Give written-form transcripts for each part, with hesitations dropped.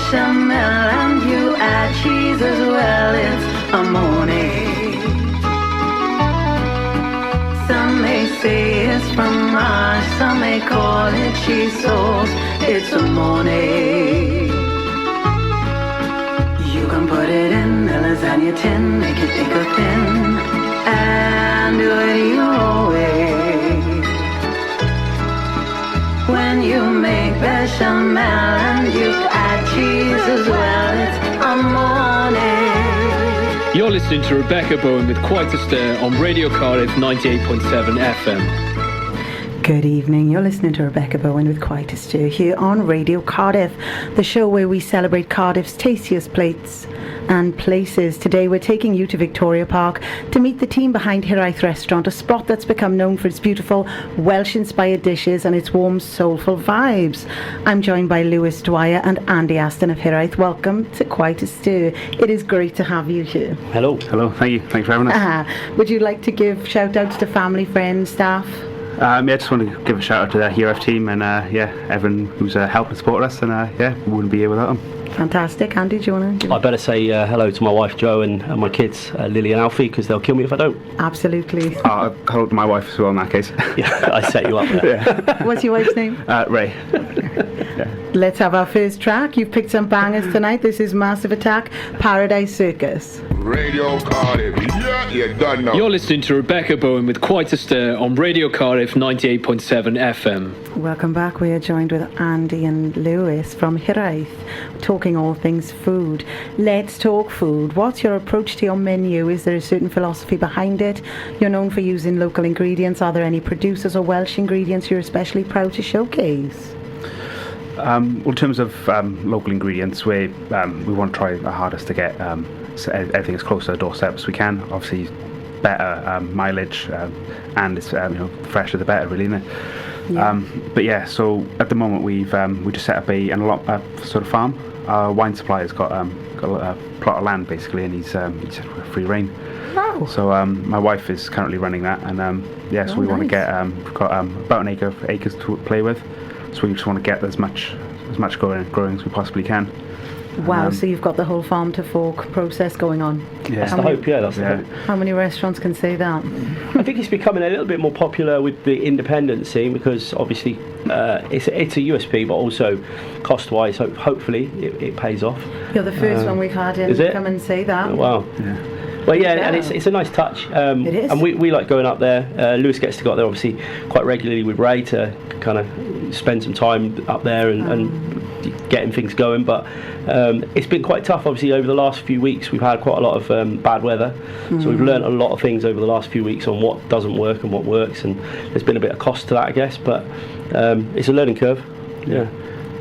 bechamel and you add cheese as well, it's a morning. Some may say it's from Mars, some may call it cheese sauce, it's a morning. You can put it in the lasagna tin, make it thick or thin, and do it your way. When you make bechamel and you add cheese as well, it's a morning. You're listening to Rebecca Bowen with Quite a Stirr on Radio Cardiff 98.7 FM. Good evening, you're listening to Rebecca Bowen with Quite a Stirr here on Radio Cardiff, the show where we celebrate Cardiff's tastiest plates and places. Today we're taking you to Victoria Park to meet the team behind Hiraeth restaurant, a spot that's become known for its beautiful Welsh-inspired dishes and its warm, soulful vibes. I'm joined by Lewis Dwyer and Andy Aston of Hiraeth. Welcome to Quite a Stirr. It is great to have you here. Hello. Hello, thank you. Thanks for having us. Would you like to give shout-outs to family, friends, staff? Yeah, just want to give a shout out to the Hiraeth team and everyone who's helped and supported us, and we wouldn't be here without them. Fantastic. Andy, do you want to? I better say hello to my wife Jo and my kids Lily and Alfie, because they'll kill me if I don't. Absolutely. Hello to my wife as well in that case. Yeah, I set you up there. Yeah. What's your wife's name? Ray. Yeah. Let's have our first track. You've picked some bangers tonight. This is Massive Attack, Paradise Circus. Radio Cardiff, yeah, you done know. You're listening to Rebecca Bowen with Quite a Stirr on Radio Cardiff 98.7 FM. Welcome back. We are joined with Andy and Lewis from Hiraeth, talking all things food. Let's talk food. What's your approach to your menu? Is there a certain philosophy behind it? You're known for using local ingredients. Are there any producers or Welsh ingredients you're especially proud to showcase? Well, in terms of local ingredients, we want to try our hardest to get everything as close to the doorstep as we can. Obviously, better mileage and it's fresher the better, really, isn't it? Yeah. But yeah, so at the moment we just set up a sort of farm. Our wine supplier's got a plot of land basically, and he's free reign. Wow. So my wife is currently running that, and so we want to get we've got about an acres to play with. So we just want to get as much growing as we possibly can. Wow, so you've got the whole farm to fork process going on. Yeah. That's the hope, yeah, that's the hope. How many restaurants can say that? I think it's becoming a little bit more popular with the independent scene, because obviously it's a USP, but also cost-wise, hopefully it pays off. You're the first one we've had in come and say that. Oh, wow. Yeah. Well, yeah, and it's a nice touch. It is. And we like going up there. Lewis gets to go up there, obviously, quite regularly with Ray to kind of spend some time up there and getting things going. But it's been quite tough, obviously, over the last few weeks. We've had quite a lot of bad weather. So we've learned a lot of things over the last few weeks on what doesn't work and what works. And there's been a bit of cost to that, I guess. But it's a learning curve. Yeah.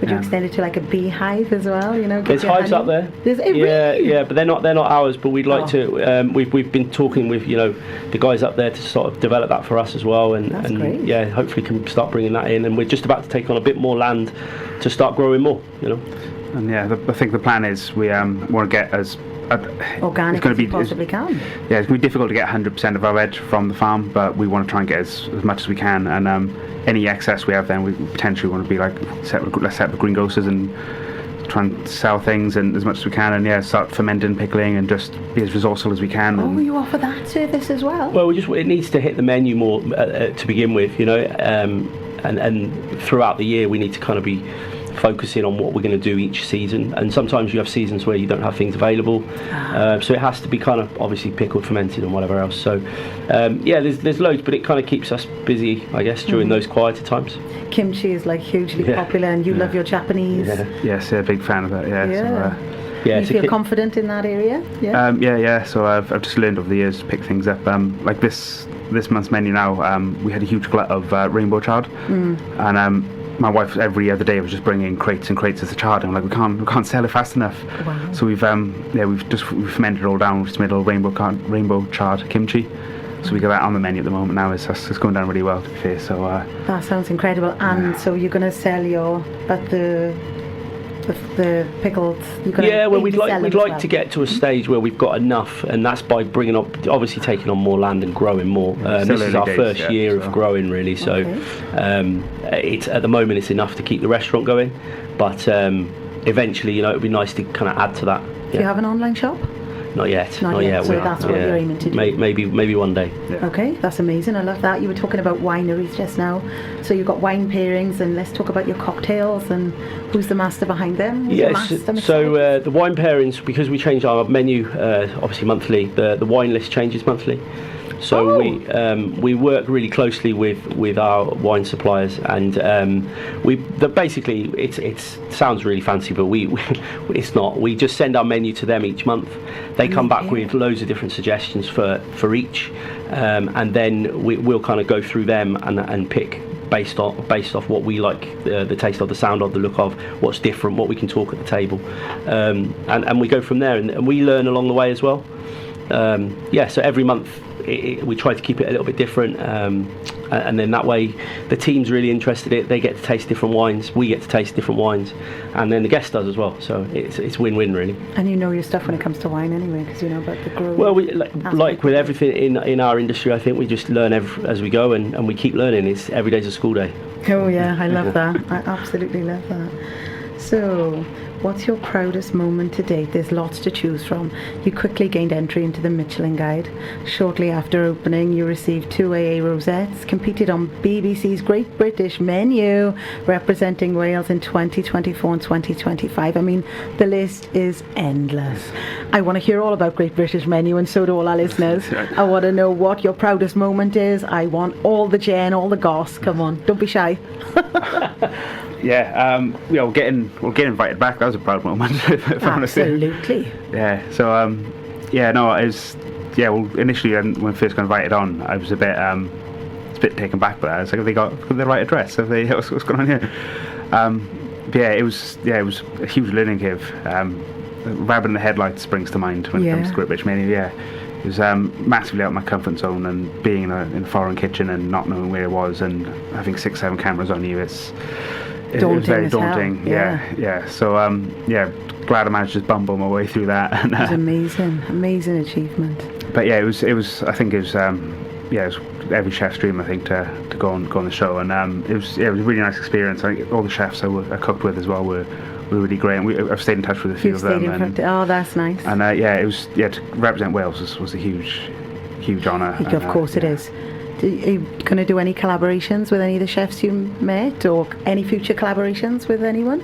Would you extend it to like a beehive as well? There's hives up there. Yeah, but they're not ours. But we'd like to. We've been talking with the guys up there to sort of develop that for us as well, and great. Yeah, hopefully can start bringing that in. And we're just about to take on a bit more land to start growing more. And yeah, I think the plan is we want to get as organic as you possibly can. Yeah, it's going to be difficult to get 100% of our veg from the farm, but we want to try and get as much as we can. And any excess we have, then we potentially want to be like let's set up the greengrocers and try and sell things and as much as we can, and start fermenting, pickling, and just be as resourceful as we can. Oh, you offer that service as well? Well, it needs to hit the menu more to begin with, and throughout the year we need to kind of be focusing on what we're going to do each season, and sometimes you have seasons where you don't have things available, so it has to be kind of obviously pickled, fermented and whatever else. So there's loads, but it kind of keeps us busy, I guess, during those quieter times. Kimchi is like hugely popular, and you love your Japanese. Yes, big fan of that. You feel confident in that area? So I've just learned over the years to pick things up. Like this month's menu now, we had a huge glut of rainbow chard, and my wife every other day was just bringing crates and crates of the chard, and we're like, we can't sell it fast enough. Wow. So we've fermented it all down. We've just made a little rainbow chard kimchi. So we got that on the menu at the moment now. It's going down really well, to be fair. So that sounds incredible. And so you're going to sell the pickled. We'd like to get to a stage where we've got enough, and that's by bringing up, obviously taking on more land and growing more. This is our first year of growing, really. So it's at the moment it's enough to keep the restaurant going, but eventually, it would be nice to kind of add to that. Do you have an online shop? Not yet. Not yet. So that's what you're aiming to do. Maybe one day. Yeah. Okay, that's amazing. I love that. You were talking about wineries just now. So you've got wine pairings, and let's talk about your cocktails and who's the master behind them. Yes. So the wine pairings, because we change our menu obviously monthly. The wine list changes monthly. So we work really closely with our wine suppliers, and basically it sounds really fancy, but it's not. We just send our menu to them each month. They come back with loads of different suggestions for each, and then we'll kind of go through them and pick based off what we like, the taste of, the sound of, the look of, what's different, what we can talk at the table, and we go from there, and we learn along the way as well. So every month we try to keep it a little bit different, and then that way the team's really interested in it. They get to taste different wines, we get to taste different wines, and then the guest does as well. So it's win-win really. And you know your stuff when it comes to wine anyway, because you know about the growing. Well, like with everything in our industry, I think we just learn as we go, and we keep learning. It's every day's a school day. Oh yeah, I love that. I absolutely love that. So, what's your proudest moment to date? There's lots to choose from. You quickly gained entry into the Michelin Guide. Shortly after opening, you received 2 AA rosettes, competed on BBC's Great British Menu, representing Wales in 2024 and 2025. I mean, the list is endless. I want to hear all about Great British Menu, and so do all our listeners. I want to know what your proudest moment is. I want all the gen, all the goss. Come on, don't be shy. We'll get invited back. That was a proud moment. Absolutely. Yeah. So it was. Yeah. Well, initially when I first got invited on, I was a bit taken back by that. I was like, have they got the right address? Have they? What's going on here? It was a huge learning curve. Rabbit in the headlights springs to mind when it comes to Great British Menu. Yeah. It was massively out of my comfort zone, and being in a foreign kitchen and not knowing where it was, and having 6-7 cameras on you, it was very daunting. Yeah. So glad I managed to just bumble my way through that. It was amazing achievement. But yeah, it was. I think it was. It was every chef's dream, I think, to go on the show, and it was a really nice experience. I think all the chefs I cooked with as well were really great, and I've stayed in touch with a few of them. That's nice. And it was to represent Wales was a huge honour. Of course it is. Are you going to do any collaborations with any of the chefs you met, or any future collaborations with anyone?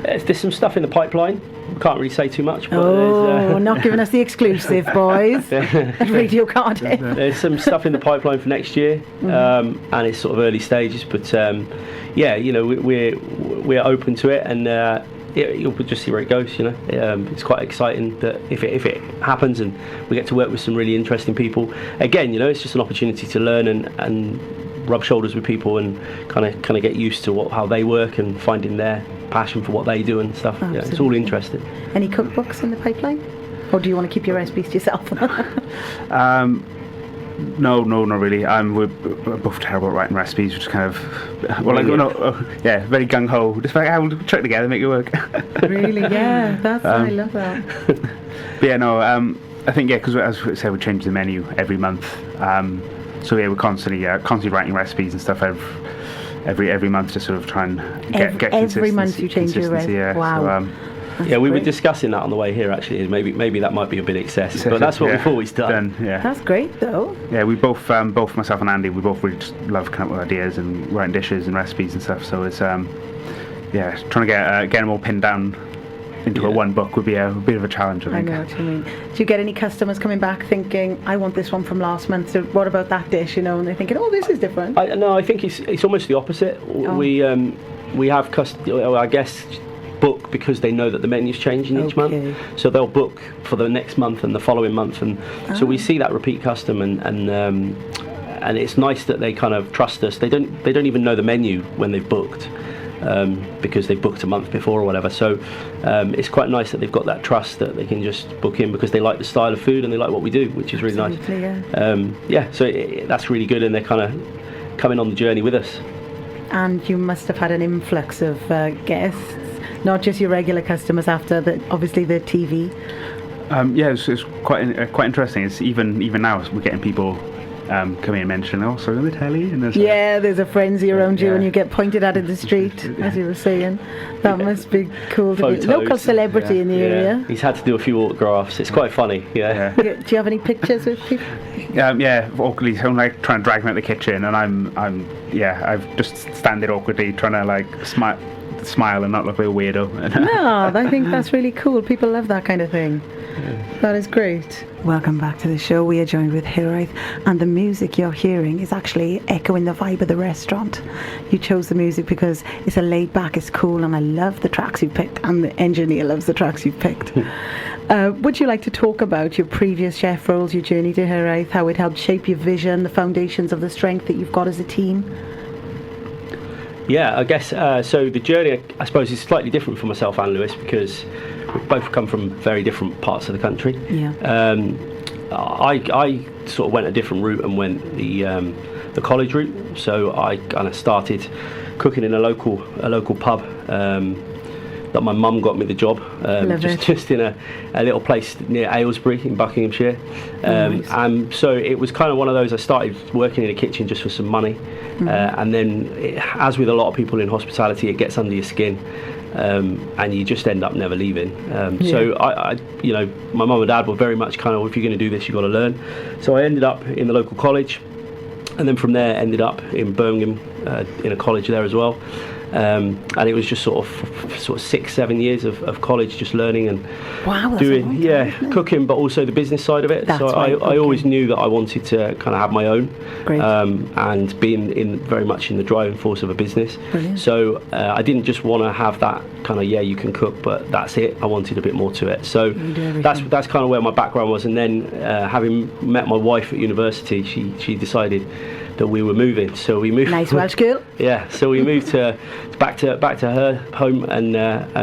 There's some stuff in the pipeline. Can't really say too much. But not giving us the exclusive, boys. At Radio Cardiff. There's some stuff in the pipeline for next year, and it's sort of early stages. But we're open to it, and you'll just see where it goes. It's quite exciting that if it happens, and we get to work with some really interesting people. Again, it's just an opportunity to learn and rub shoulders with people, and kind of get used to how they work, and finding their passion for what they do and stuff. Absolutely. Yeah, it's all interesting. Any cookbooks in the pipeline, or do you want to keep your recipes to yourself? No, not really. We're both terrible at writing recipes, which kind of very gung ho. Just like, we'll chuck it together, make it work. Really, yeah. I love that. But I think because as we said, we change the menu every month. So we're constantly writing recipes and stuff every month to sort of try and get consistency. Every month you change your recipe. Yeah. Wow. So, we were discussing that on the way here. Actually, maybe that might be a bit excessive, but that's what we've always done. Yeah. That's great, though. Yeah, we both myself and Andy, we both really just love coming up with ideas and writing dishes and recipes and stuff. So it's trying to get them all pinned down into a one book would be a bit of a challenge, I think. I know what you mean. Do you get any customers coming back thinking, I want this one from last month, so what about that dish, and they're thinking, oh, this is different? I think it's almost the opposite. We have our guests book because they know that the menu's changing each month, so they'll book for the next month and the following month, and so we see that repeat custom, and it's nice that they kind of trust us. They don't even know the menu when they've booked, because they've booked a month before or whatever. So it's quite nice that they've got that trust that they can just book in because they like the style of food and they like what we do, which is really nice. So that's really good, and they're kind of coming on the journey with us. And you must have had an influx of guests, not just your regular customers after obviously the TV. It's quite interesting. It's even now we're getting people come in and mention, so on the telly, and there's There's a frenzy around you Yeah. and you get pointed at in the street, as you were saying. That must be cool to be Photos. local celebrity in the area. He's had to do a few autographs. It's quite funny. Yeah. Do you have any pictures with people? awkwardly, so I'm like trying to drag him out the kitchen, and I've just standing awkwardly trying to like smile and not look like a weirdo. No, I think that's really cool. People love that kind of thing. That is great. Welcome back to the show. We are joined with Hiraeth, and the music you're hearing is actually echoing the vibe of the restaurant. You chose the music because it's a laid back, it's cool, and I love the tracks you picked, and the engineer loves the tracks you've picked. Would you like to talk about your previous chef roles, your journey to Hiraeth, how it helped shape your vision, the foundations of the strength that you've got as a team? Yeah, I guess so. The journey, I suppose, is slightly different for myself and Lewis because we both come from very different parts of the country. Yeah. I sort of went a different route and went the college route. So I kind of started cooking in a local pub. That my mum got me the job, just in a little place near Aylesbury in Buckinghamshire. Nice. And so it was kind of one of those, I started working in a kitchen just for some money. And then, as with a lot of people in hospitality, it gets under your skin. And you just end up never leaving. So I, my mum and dad were very much kind of, if you're going to do this, you've got to learn. So I ended up in the local college, and then from there ended up in Birmingham in a college there as well. And it was just sort of 6-7 years of college, just learning and doing cooking, but also the business side of it. That's so right, I always knew that I wanted to kind of have my own, and being very much in the driving force of a business. Brilliant. So I didn't just want to have that kind of you can cook, but that's it. I wanted a bit more to it. So that's kind of where my background was. And then having met my wife at university, she decided that we were moving, so we moved. Nice Welsh girl. Yeah, so we moved back to her home and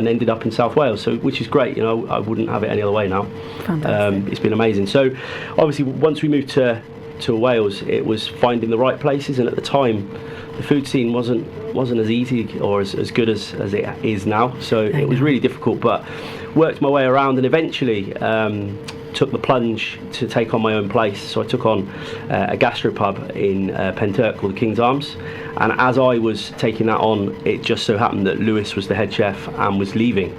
ended up in South Wales. So which is great. I wouldn't have it any other way now. Fantastic. It's been amazing. So obviously once we moved to Wales, it was finding the right places, and at the time, the food scene wasn't as easy or as good as it is now. So it was really difficult, but worked my way around and eventually took the plunge to take on my own place. So I took on a gastropub in Penturk called the King's Arms, and as I was taking that on, it just so happened that Lewis was the head chef and was leaving.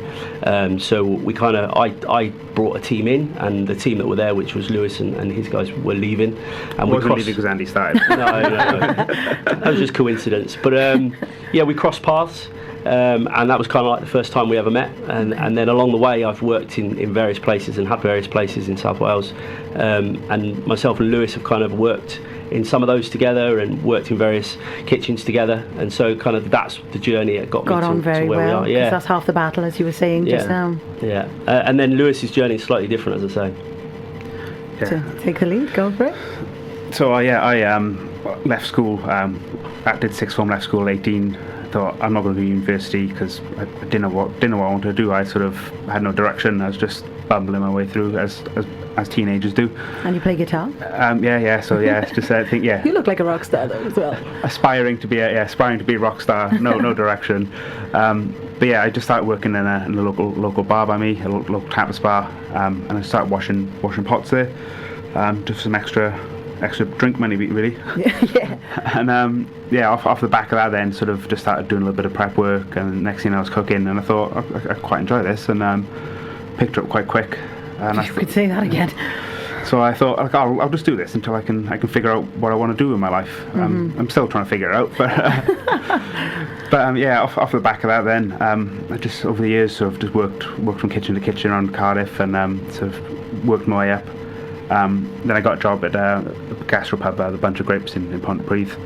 So we I brought a team in, and the team that were there, which was Lewis and his guys, were leaving. And we wasn't leaving because Andy started. No, that was just coincidence. But we crossed paths. And that was kind of like the first time we ever met, and then along the way I've worked in various places and had various places in South Wales, and myself and Lewis have kind of worked in some of those together and worked in various kitchens together, and so kind of that's the journey it got me on very to where well, we are. because that's half the battle, as you were saying just now. And then Lewis's journey is slightly different, as I say. So take the lead, go for it. So I left school. I did sixth form, left school at 18. Thought I'm not going to go to university because I didn't know what I wanted to do. I sort of had no direction. I was just bumbling my way through as teenagers do. And you play guitar? So it's just I think You look like a rock star though as well. Aspiring to be a rock star. No direction. But I just started working in a local bar by me, a local tapas bar, and I started washing pots there, just some extra drink money really. Yeah. And off the back of that, then sort of just started doing a little bit of prep work, and next thing I was cooking, and I thought I quite enjoy this, and picked it up quite quick. And You could say that again. So I thought I'll just do this until I can figure out what I want to do in my life. I'm still trying to figure it out, but off the back of that, then I just over the years sort of just worked from kitchen to kitchen around Cardiff, and sort of worked my way up. Then I got a job at a gastropub, the Bunch of Grapes in Pontypridd.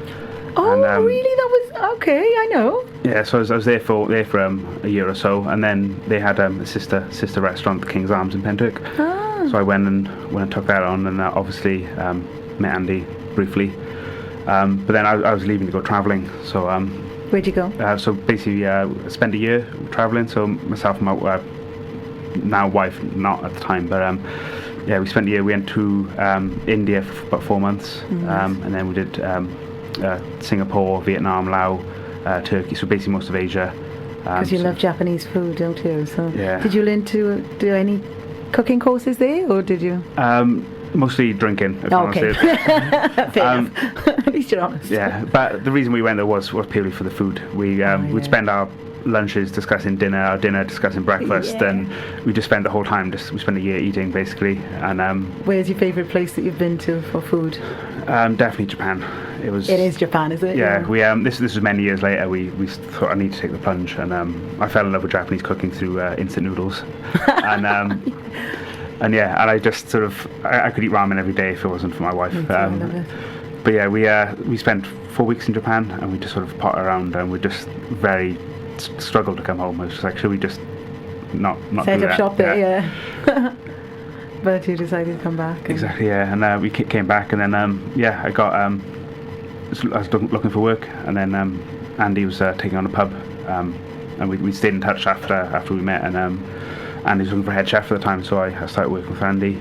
Oh, and, really? That was okay. I know. Yeah, so I was there for a year or so, and then they had a sister restaurant, the King's Arms in Penturk. Ah. So I went and took that on, and obviously met Andy briefly. But then I was leaving to go travelling. So where'd you go? So basically, spent a year travelling. So myself and my now wife, not at the time, but we spent a year. We went to India for about 4 months, and then we did Singapore, Vietnam, Laos, Turkey. So basically most of Asia. Because you love Japanese food, don't you? So yeah. Did you learn to do any cooking courses there, or did you? Mostly drinking. If Okay. honest. Fair enough. At least you're honest. Yeah, but the reason we went there was purely for the food. We'd spend our lunches discussing dinner, our dinner discussing breakfast, and we just spent the whole time. We spent a year eating basically. And where's your favourite place that you've been to for food? definitely Japan. It is Japan, is it? Yeah, we this was many years later. We thought I need to take the plunge, and I fell in love with Japanese cooking through instant noodles, and I just sort of I could eat ramen every day if it wasn't for my wife. I love it. But yeah, we spent 4 weeks in Japan, and we just sort of potted around, and we just very struggled to come home. I was just like, should we just not set do up that? shop there? Yeah. But you decided to come back. Exactly, yeah, and we came back, and then I got I was looking for work, and then Andy was taking on a pub, and we stayed in touch after we met, and Andy was looking for a head chef at the time, so I started working with Andy.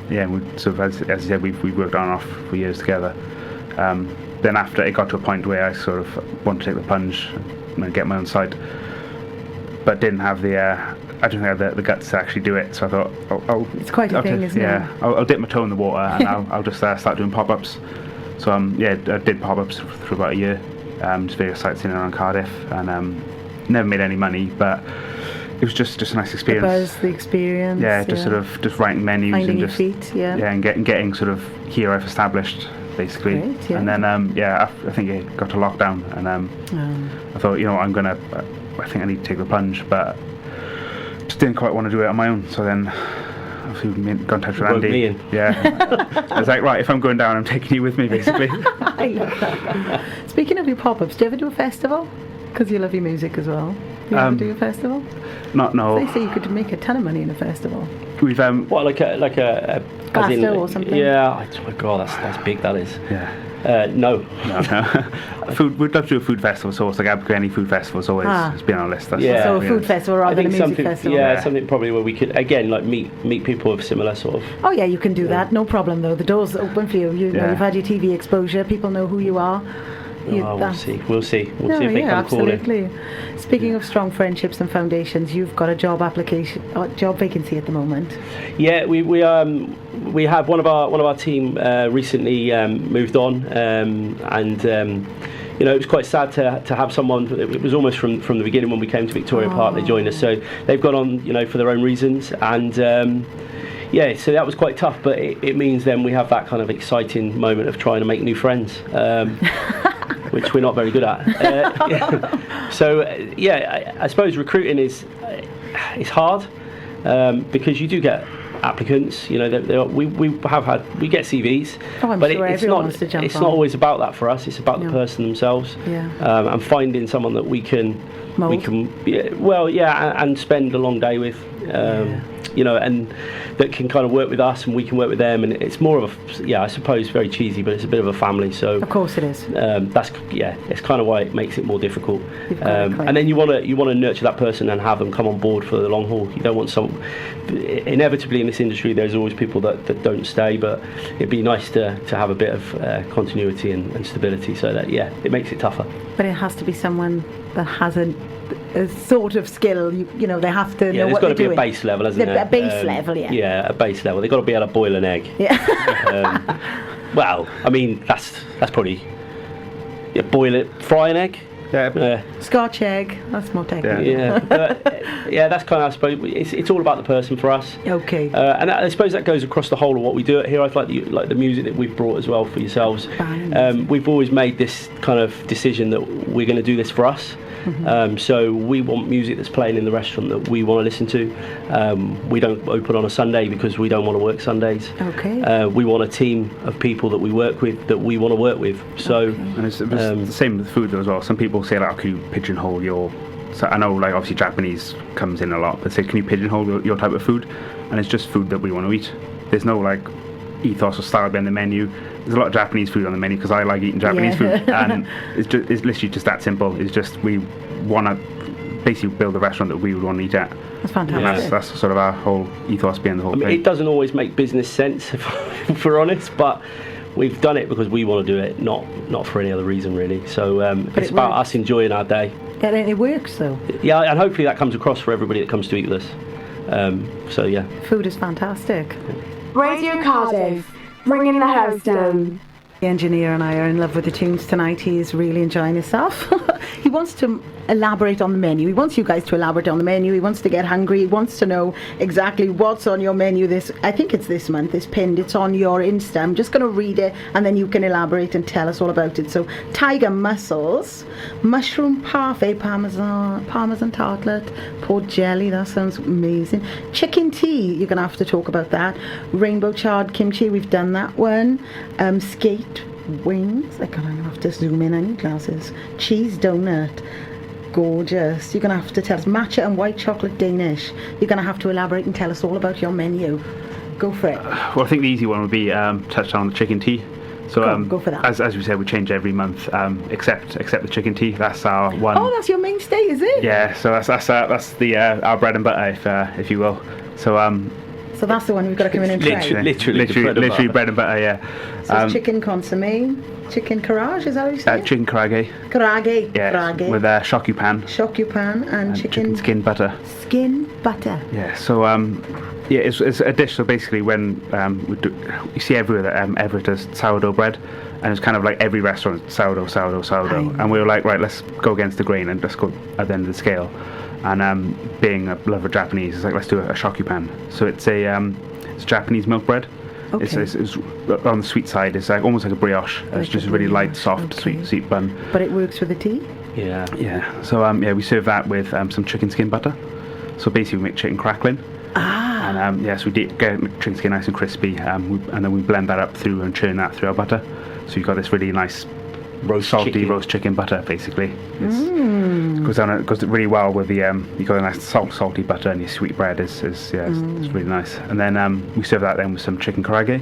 And we sort of, as you said, we worked on and off for years together. Then after it got to a point where I sort of wanted to take the plunge and get my own site, but didn't have I didn't have the guts to actually do it. So I thought, it's quite a thing, isn't it? Yeah, I'll dip my toe in the water, and I'll just start doing pop-ups. So I did pop-ups for about a year, just various sites in and around Cardiff, and never made any money, but it was just a nice experience. The experience. Yeah, just writing menus, finding and your just feet. Yeah, and getting sort of Hiraeth established, basically. Great, yeah. And then I think it got to lockdown, and I thought, I think I need to take the plunge, but just didn't quite want to do it on my own. So then obviously we got in touch with Andy. Me in. Yeah. I was like, right, if I'm going down, I'm taking you with me, basically. I love that. Speaking of your pop-ups, do you ever do a festival? Because you love your music as well. Do you ever do a festival? No. They say you could make a ton of money in a festival. We've What, like a Glasgow or something? Yeah. Oh my God, that's big. That is. Yeah. No. Food. We'd love to do a food festival, so it's like Abergwenny Food Festival. It's always it's been on our list. So a food festival rather than a music festival. Yeah, something probably where we could again like meet people of similar sort of. Oh yeah, you can do that. No problem though. The door's open for you. You know, you've had your TV exposure. People know who you are. We'll see. We'll see if they come absolutely. Speaking of strong friendships and foundations, you've got a job vacancy at the moment. Yeah, we have one of our team recently moved on, and it was quite sad to have someone. It was almost from the beginning when we came to Victoria Park. They joined us, so they've gone on, for their own reasons, and. So that was quite tough, but it means then we have that kind of exciting moment of trying to make new friends, which we're not very good at. I suppose recruiting is hard because you do get applicants. We get CVs, but it's not always about that for us. It's about the person themselves, and finding someone that we can and spend a long day with. And that can kind of work with us, and we can work with them, and it's more of I suppose very cheesy, but it's a bit of a family. So of course it is. It's kind of why it makes it more difficult. And then you want to nurture that person and have them come on board for the long haul. You don't want inevitably in this industry there's always people that don't stay, but it'd be nice to have a bit of continuity and stability, so that it makes it tougher. But it has to be someone that has a sort of skill. They have to know what they're doing. There's got to be a base level, hasn't it? A base level, yeah. Yeah, a base level. They've got to be able to boil an egg. Yeah. Well, I mean, that's probably boil it, fry an egg. Yeah. Scotch egg. That's more technical. Yeah. That's kind of, I suppose, it's all about the person for us. Okay. And I suppose that goes across the whole of what we do here. I like the music that we've brought as well for yourselves. We've always made this kind of decision that we're going to do this for us. Mm-hmm. So we want music that's playing in the restaurant that we want to listen to. We don't open on a Sunday because we don't want to work Sundays. Okay. We want a team of people that we work with that we want to work with. So and it's the same with food as well. Some people say like, can you pigeonhole your? So I know like obviously Japanese comes in a lot, but say can you pigeonhole your type of food? And it's just food that we want to eat. There's no like ethos or style behind the menu. There's a lot of Japanese food on the menu because I like eating Japanese food, and it's literally just that simple. It's just we want to basically build a restaurant that we would want to eat at. That's fantastic. And that's sort of our whole ethos behind the whole thing. It doesn't always make business sense, if we're honest, but we've done it because we want to do it, not for any other reason really. So it's about us enjoying our day. Yeah, it works though. Yeah, and hopefully that comes across for everybody that comes to eat with us. Food is fantastic. Radio Cardiff, bringing the house down. The engineer and I are in love with the tunes tonight. He is really enjoying himself. He wants to elaborate on the menu. He wants you guys to elaborate on the menu. He wants to get hungry. He wants to know exactly what's on your menu I think it's this month. It's pinned. It's on your Insta. I'm just going to read it and then you can elaborate and tell us all about it. So, tiger mussels, mushroom parfait, parmesan tartlet, port jelly. That sounds amazing. Chicken tea. You're going to have to talk about that. Rainbow charred kimchi. We've done that one. Skate wings. I'm going to have to zoom in. I need glasses. Cheese donut. Gorgeous. You're going to have to tell us matcha and white chocolate Danish. You're going to have to elaborate and tell us all about your menu. Go for it. Well, I think the easy one would be touched on the chicken tea. So go for that. As we said, we change every month, except the chicken tea. That's our one. Oh, that's your mainstay, is it? Yeah. So that's the our bread and butter, if you will. So So that's the one we've got to come in and try. literally bread and butter. Yeah. So chicken consomme, chicken karaage, is that what you say? Chicken karage. Karage. Yeah. Karage. With shoku pan. Shoku pan and chicken skin butter. Skin butter. Yeah. So yeah, it's a dish. So basically, when you see everywhere that Everett does sourdough bread, and it's kind of like every restaurant sourdough, and we were like, right, let's go against the grain and let's go at the end of the scale. And being a lover of Japanese, it's like, let's do a shoku pan. So it's it's Japanese milk bread. Okay. It's on the sweet side. It's like almost like a brioche. It's just a really light, soft, sweet bun. But it works with the tea. Yeah. Yeah. So we serve that with some chicken skin butter. So basically, we make chicken crackling. And so we get chicken skin nice and crispy, and then we blend that up through and churn that through our butter. So you've got this really nice salty roast chicken butter, basically. It goes really well with the you got a nice salty butter, and your sweet bread is it's really nice. And then we serve that then with some chicken karage.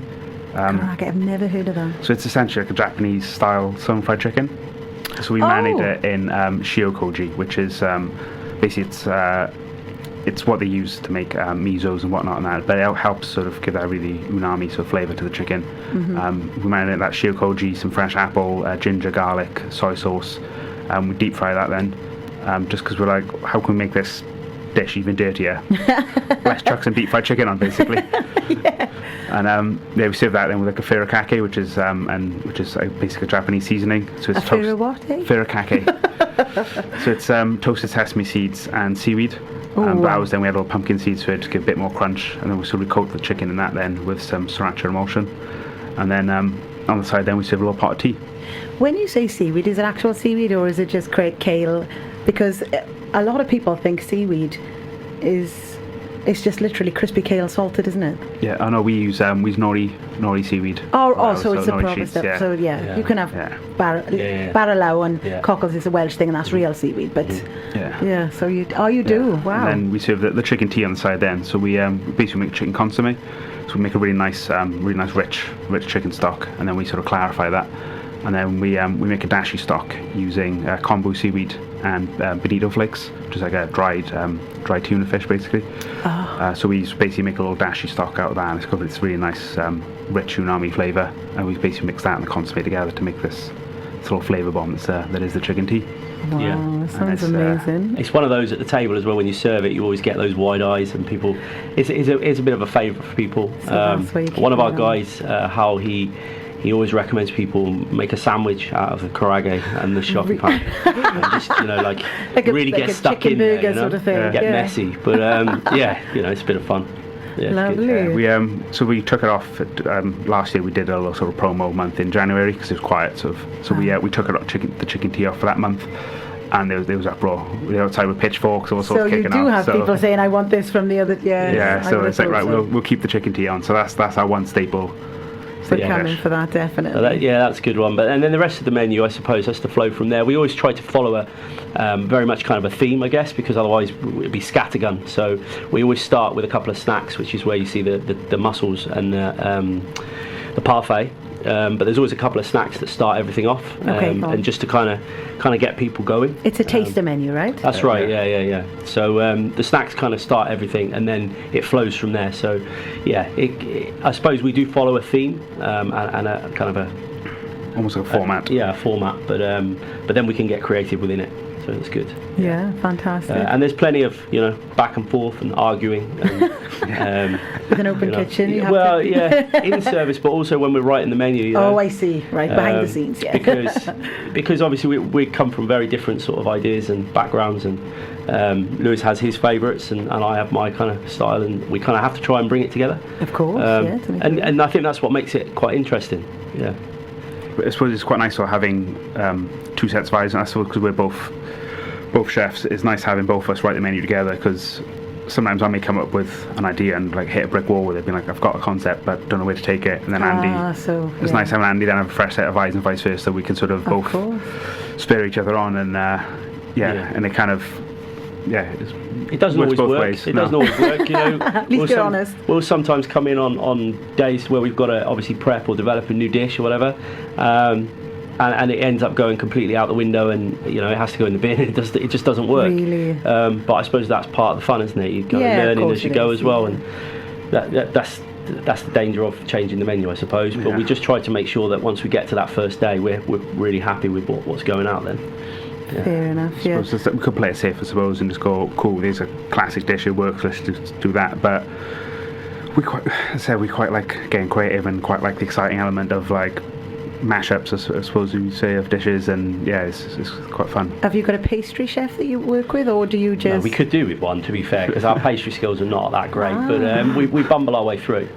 Karage, I've never heard of that. So it's essentially like a Japanese style sun fried chicken. So we marinate it in shiokoji, which is basically it's what they use to make misos and whatnot and that, but it helps sort of give that really umami sort of flavour to the chicken. We marinate that shiokoji, some fresh apple, ginger, garlic, soy sauce. We deep fry that then, just because we're like, how can we make this dish even dirtier? Let's chuck some deep fried chicken on, basically. Yeah. And we serve that then with like a furikake, which is basically a Japanese seasoning. So it's furikake. So it's toasted sesame seeds and seaweed. But ours then we had all pumpkin seeds for it to give a bit more crunch, and then we sort of coat the chicken in that then with some sriracha emulsion, and then on the side then we serve a little pot of tea. When you say seaweed, is it actual seaweed or is it just kale? Because a lot of people think seaweed it's just literally crispy kale salted, isn't it? Yeah, I know we use nori seaweed. So it's a proper stuff. Yeah. So you can have barralow and cockles is a Welsh thing, and that's real seaweed. But so you do. Wow. And then we serve the chicken tea on the side then. So we basically make chicken consomme. So we make a really nice rich chicken stock, and then we sort of clarify that. And then we make a dashi stock using kombu seaweed and bonito flakes, which is like a dried tuna fish, basically. So we basically make a little dashi stock out of that, and it's got this really nice rich umami flavour, and we basically mix that and the consomme together to make this little flavour bomb that is the chicken tea. Wow, that sounds amazing. It's one of those at the table as well. When you serve it, you always get those wide eyes, and people. It's a bit of a favourite for people. So one of our guys, Hal, he always recommends people make a sandwich out of the karage and the shoku pan. And just, like really get stuck in there, sort of thing. Get messy. But it's a bit of fun. Yeah, lovely. So we took it off last year. We did a little sort of promo month in January because it was quiet. So we took it the chicken tea off for that month. And there was uproar. We were outside with pitchforks, all sorts of kicking off. So you do have people saying, "I want this from the other." Yeah. So it's like, right, we'll keep the chicken tea on. So that's our one staple. So coming for that, definitely. That's a good one. And then the rest of the menu, I suppose, has to flow from there. We always try to follow a very much kind of a theme, I guess, because otherwise it'd be scattergun. So we always start with a couple of snacks, which is where you see the mussels and the parfait. But there's always a couple of snacks that start everything off, and just to kind of get people going. It's a taster menu, right? That's right. Yeah. So the snacks kind of start everything, and then it flows from there. So I suppose we do follow a theme and a kind of almost like a format. Yeah, a format, but then we can get creative within it. So it's good. Yeah, fantastic. And there's plenty of back and forth and arguing. And, With an open kitchen. You have well, to... yeah, in service, but also when we're writing the menu. Oh, I see. Right, behind the scenes, yeah. because obviously we come from very different sort of ideas and backgrounds, and Lewis has his favourites, and I have my kind of style, and we kind of have to try and bring it together. Of course, yeah. And I think that's what makes it quite interesting. Yeah. But I suppose it's quite nice having two sets of eyes, and I suppose because we're both chefs, it's nice having both of us write the menu together, because sometimes I may come up with an idea and like hit a brick wall with it, being like, I've got a concept but don't know where to take it, and then it's nice having Andy then have a fresh set of eyes and vice versa, so we can sort of both spur each other on, and and it kind of it doesn't always both work. ways. It doesn't always work, At least you're honest. We'll sometimes come in on days where we've got to obviously prep or develop a new dish or whatever, and it ends up going completely out the window, and it has to go in the bin. It just doesn't work. Really? But I suppose that's part of the fun, isn't it? You go learning as you go as well, and that's the danger of changing the menu, I suppose. But we just try to make sure that once we get to that first day, we're really happy with what's going out then. Yeah. Fair enough, yeah. We could play it safe, I suppose, and just go, cool, there's a classic dish, it works, let's just do that. But we quite like getting creative, and quite like the exciting element of like mashups, I suppose you say, of dishes, and it's quite fun. Have you got a pastry chef that you work with, or do you just... No, we could do with one, to be fair, because our pastry skills are not that great, but we bumble our way through.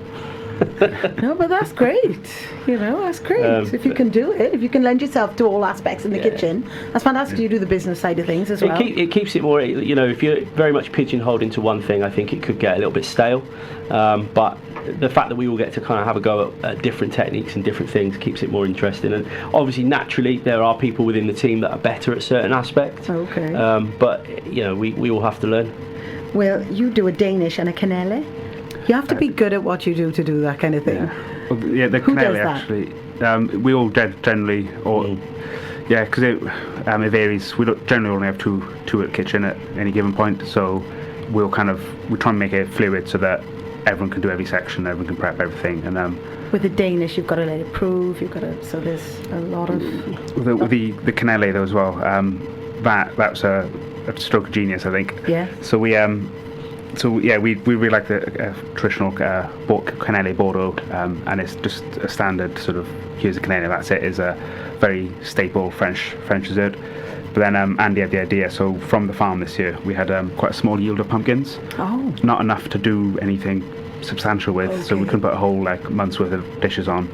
No, but that's great. That's great. If you can do it, if you can lend yourself to all aspects in the kitchen, that's fantastic. You do the business side of things as well. It keeps it more, if you're very much pigeonholed into one thing, I think it could get a little bit stale. But the fact that we all get to kind of have a go at different techniques and different things keeps it more interesting. And obviously, naturally, there are people within the team that are better at certain aspects. Okay. But we all have to learn. Well, you do a Danish and a cannelle. You have to be good at what you do to do that kind of thing. Yeah, the cannelle actually. We all generally, because it varies. We generally only have two at the kitchen at any given point, so we try and make it fluid so that everyone can do every section, everyone can prep everything, and with the Danish, you've got to let it prove. So there's a lot of the cannelle though as well. That's a stroke of genius, I think. Yeah. So we really like the traditional cannelle Bordeaux, and it's just a standard sort of, here's a cannelle, that's it, is a very staple French dessert. But then Andy had the idea, so from the farm this year we had quite a small yield of pumpkins. Oh. Not enough to do anything substantial with, so we couldn't put a whole month's worth of dishes on.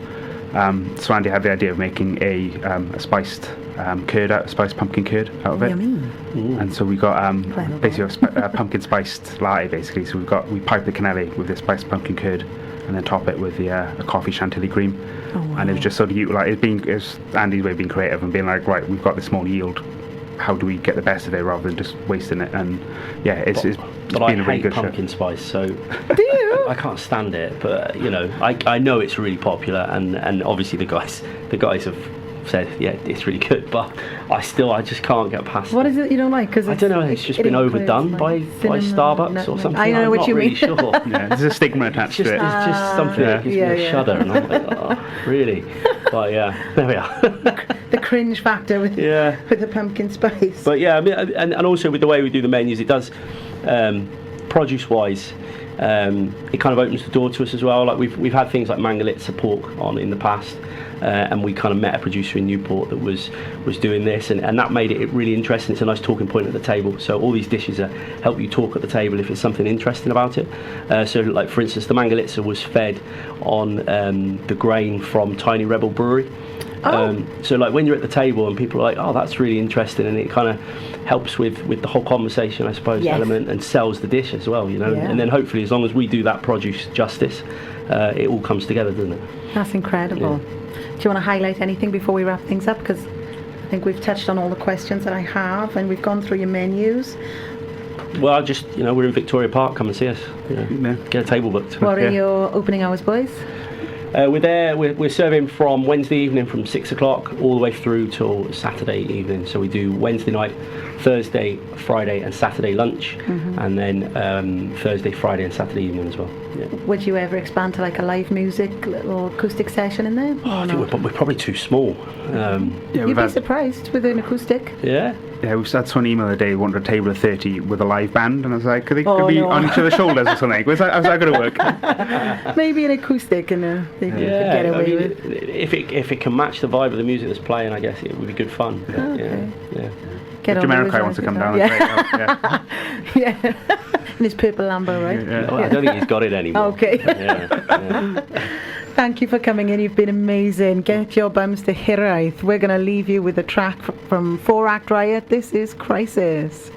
So Andy had the idea of making a spiced spiced pumpkin curd out of it. Yummy. And so we got basically a pumpkin spiced latte, basically. So we pipe the cannelle with this spiced pumpkin curd, and then top it with a coffee chantilly cream. Oh, wow. And it was just sort of it's Andy's way of being creative and being like, right, we've got this small yield, how do we get the best of it rather than just wasting it? And it's been a really good pumpkin spice, so do you? I can't stand it, but I know it's really popular, and obviously the guys have said it's really good, but I just can't get past What is it you don't like? Because I don't know, it's just been overdone by Starbucks or something. I know what you mean. I'm not really sure. There's a stigma attached to it. It's just something that gives me a shudder, and I'm like, oh, really? But there we are. The cringe factor with the pumpkin spice. But I mean, and also with the way we do the menus, it does produce wise. It kind of opens the door to us as well. Like we've had things like Mangalitsa pork on in the past, and we kind of met a producer in Newport that was doing this, and that made it really interesting. It's a nice talking point at the table. So all these dishes help you talk at the table if it's something interesting about it. So like for instance, the Mangalitsa was fed on the grain from Tiny Rebel Brewery. So like when you're at the table and people are like, oh, that's really interesting, and it kind of helps with the whole conversation, I suppose, element, and sells the dish as well, and then hopefully as long as we do that produce justice, it all comes together, doesn't it? That's incredible. Do you want to highlight anything before we wrap things up? Because I think we've touched on all the questions that I have, and we've gone through your menus. Well, just we're in Victoria Park, come and see us, get a table booked. What are your opening hours, boys? We're there. We're serving from Wednesday evening from 6 o'clock all the way through till Saturday evening. So we do Wednesday night, Thursday, Friday, and Saturday lunch, and then Thursday, Friday, and Saturday evening as well. Yeah. Would you ever expand to like a live music or acoustic session in there? I think we're probably too small. You'd be surprised with an acoustic. Yeah. Yeah, we had someone email the day wanted a table of 30 with a live band, and I was like, could they be on each other's shoulders or something? How's that going to work? Maybe an acoustic, and they could get away with. If it can match the vibe of the music that's playing, I guess it would be good fun. Okay. Yeah. Get on Jamiroquai wants to come down. Yeah. Yeah. In his purple Lambo, right? Yeah. Well, I don't think he's got it anymore. Okay. Yeah. Thank you for coming in. You've been amazing. Get your bums to Hiraeth. We're going to leave you with a track from 4 Act Riot. This is Crisis.